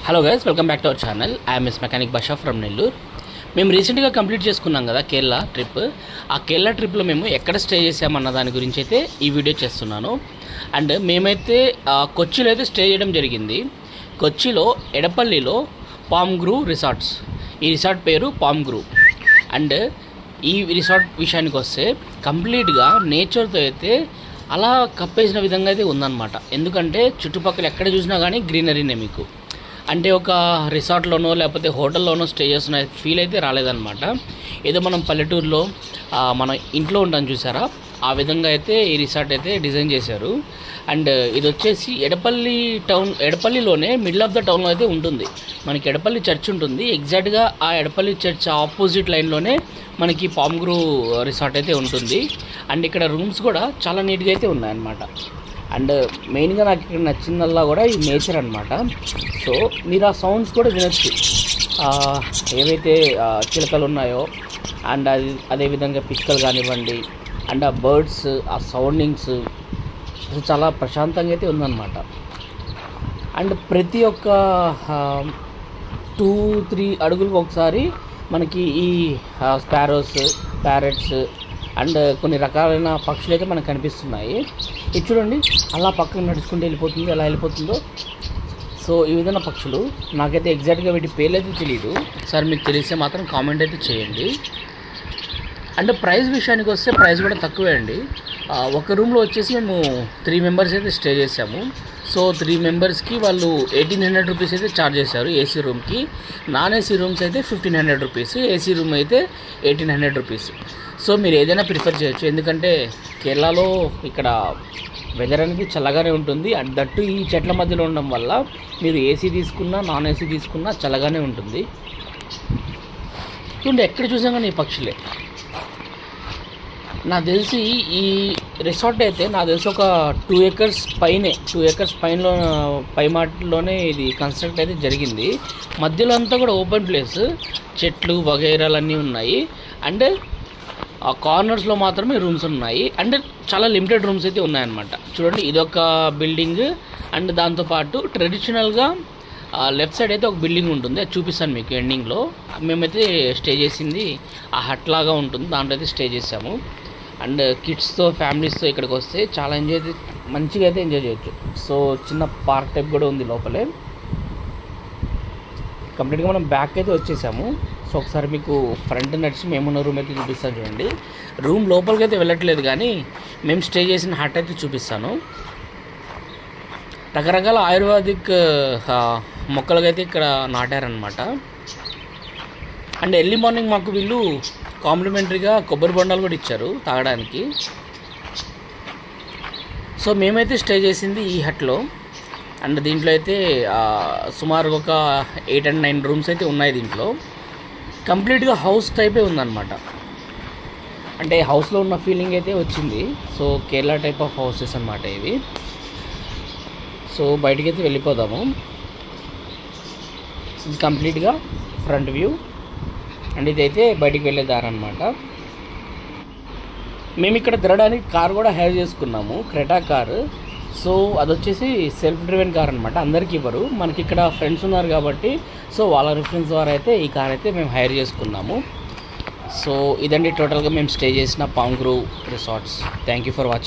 Hello guys, welcome back to our channel. I'm miss mechanic భాషా from Nellore. మేము రీసెంట్గా complete చేసుకున్నాం కదా కేరళ ట్రిప్. ఆ కేరళ ట్రిప్లో మేము ఎక్కడ స్టే చేసామన్న దాని గురించి అయితే ఈ వీడియో చేస్తున్నాను. అండ్ మేమైతే కొచ్చిలో అయితే స్టే చేయడం జరిగింది. కొచ్చిలో ఎడపల్లిలో పామ్ గ్రూవ్ రిసార్ట్స్. ఈ రిసార్ట్ పేరు పామ్ గ్రూవ్. అండ్ ఈ రిసార్ట్ విషయానికి వస్తే కంప్లీట్గా నేచర్తో అయితే అలా కప్పేసిన విధంగా అయితే ఉందన్నమాట. ఎందుకంటే చుట్టుపక్కల ఎక్కడ చూసినా కానీ గ్రీనరీనే. మీకు అంటే ఒక రిసార్ట్లోనో లేకపోతే హోటల్లోనో స్టే చేస్తున్న ఫీల్ అయితే రాలేదన్నమాట. ఏదో మనం పల్లెటూరులో మన ఇంట్లో ఉంటాం చూసారా, ఆ విధంగా అయితే ఈ రిసార్ట్ అయితే డిజైన్ చేశారు. అండ్ ఇది వచ్చేసి ఎడపల్లిలోనే మిడిల్ ఆఫ్ ద టౌన్లో అయితే ఉంటుంది. మనకి ఎడపల్లి చర్చ్ ఉంటుంది. ఎగ్జాక్ట్గా ఆ ఎడపల్లి చర్చ్ ఆపోజిట్ లైన్లోనే మనకి పామ్ గ్రూవ్ రిసార్ట్ అయితే ఉంటుంది. అండ్ ఇక్కడ రూమ్స్ కూడా చాలా నీట్గా అయితే ఉన్నాయన్నమాట. అండ్ మెయిన్గా నాకు ఇక్కడ నచ్చిందల్లా కూడా ఈ నేచర్ అనమాట. సో మీరు ఆ సౌండ్స్ కూడా వినొచ్చు, ఏవైతే చిలకలు ఉన్నాయో అండ్ అదేవిధంగా పిచ్చుకలు కానివ్వండి, అండ్ ఆ బర్డ్స్, ఆ సౌండింగ్స్ చాలా ప్రశాంతంగా అయితే ఉందన్నమాట. అండ్ ప్రతి ఒక్క 2-3 అడుగులకు ఒకసారి మనకి ఈ స్పారోస్, ప్యారెట్స్ అండ్ కొన్ని రకాలైన పక్షులు అయితే మనకు కనిపిస్తున్నాయి. ఇది చూడండి, అలా పక్కన నడుచుకుంటూ వెళ్ళిపోతుంది, ఎలా వెళ్ళిపోతుందో. సో ఈ విధంగా పక్షులు, నాకైతే ఎగ్జాక్ట్గా వీటి పేర్లు అయితే తెలియదు. ఒకసారి మీకు తెలిస్తే మాత్రం కామెంట్ అయితే చేయండి. అంటే ప్రైస్ విషయానికి వస్తే ప్రైస్ కూడా తక్కువే అండి. ఒక రూమ్లో వచ్చేసి మేము 3 మెంబర్స్ అయితే స్టే చేసాము. సో 3 మెంబర్స్కి వాళ్ళు 1800 రూపీస్ అయితే ఛార్జ్ చేశారు ఏసీ రూమ్కి. నాన్ ఏసీ రూమ్స్ అయితే 1500 రూపీస్, ఏసీ రూమ్ అయితే 1800 రూపీస్. సో మీరు ఏదైనా ప్రిఫర్ చేయొచ్చు, ఎందుకంటే కేరళలో ఇక్కడ వెదర్ అనేది చల్లగానే ఉంటుంది. అండ్ దట్టు ఈ చెట్ల మధ్యలో ఉండడం వల్ల మీరు ఏసీ తీసుకున్నా నాన్ ఏసీ తీసుకున్నా చల్లగానే ఉంటుంది. చూడండి, ఎక్కడ చూసాం కానీ ఈ పక్షులే. నాకు తెలిసి ఈ రిసార్ట్ అయితే నాకు తెలిసి ఒక 2 acres పైన పైమాటలోనే ఇది కన్స్ట్రక్ట్ అయితే జరిగింది. మధ్యలో అంతా కూడా ఓపెన్ ప్లేస్, చెట్లు వగైరాలన్నీ ఉన్నాయి. అండ్ ఆ కార్నర్స్లో మాత్రమే రూమ్స్ ఉన్నాయి. అండ్ చాలా లిమిటెడ్ రూమ్స్ అయితే ఉన్నాయన్నమాట. చూడండి, ఇదొక బిల్డింగ్. అండ్ దాంతోపాటు ట్రెడిషనల్గా లెఫ్ట్ సైడ్ అయితే ఒక బిల్డింగ్ ఉంటుంది, అది చూపిస్తాను మీకు ఎండింగ్లో. మేమైతే స్టే చేసింది ఆ హట్ లాగా ఉంటుంది, దాంట్లో అయితే స్టే చేసాము. అండ్ కిడ్స్తో ఫ్యామిలీస్తో ఇక్కడికి వస్తే చాలా మంచిగా అయితే ఎంజాయ్ చేయొచ్చు. సో చిన్న పార్క్ టైప్ కూడా ఉంది లోపలే. కంప్లీట్గా మనం బ్యాక్ అయితే వచ్చేసాము. సో ఒకసారి మీకు ఫ్రంట్ నడిచి మేమున్న రూమ్ అయితే చూపిస్తాను. చూడండి, రూమ్ లోపలికి అయితే వెళ్ళట్లేదు కానీ మేము స్టే చేసిన హట్ అయితే చూపిస్తాను. రకరకాల ఆయుర్వేదిక్ మొక్కలకైతే ఇక్కడ నాటారనమాట. అండ్ ఎర్లీ మార్నింగ్ మాకు వీళ్ళు కాంప్లిమెంటరీగా కొబ్బరి బొండాలు కూడా ఇచ్చారు తాగడానికి. సో మేమైతే స్టే చేసింది ఈ హట్లో. అండ్ దీంట్లో అయితే సుమారు ఒక 8 and 9 రూమ్స్ అయితే ఉన్నాయి. దీంట్లో కంప్లీట్గా హౌస్ టైపే ఉందన్నమాట. అంటే హౌస్లో ఉన్న ఫీలింగ్ అయితే వచ్చింది. So Kerala type of houses అన్నమాట ఇవి. సో బయటికి అయితే వెళ్ళిపోదాము. ఇది కంప్లీట్గా ఫ్రంట్ వ్యూ. అండ్ ఇదైతే బయటికి వెళ్ళే దారి అనమాట. మేము ఇక్కడ తిరగడానికి కార్ కూడా హైర్ చేసుకున్నాము, క్రెటా కారు. సో అది వచ్చేసి సెల్ఫ్ డ్రివెన్ కార్ అనమాట. అందరికీ ఇవ్వరు, మనకి ఇక్కడ ఫ్రెండ్స్ ఉన్నారు కాబట్టి సో వాళ్ళ రిఫరెన్స్ ద్వారా అయితే ఈ కార్ అయితే మేము హైర్ చేసుకున్నాము. సో ఇదండి టోటల్గా మేము స్టే చేసిన palm groove resorts. Thank you for watching.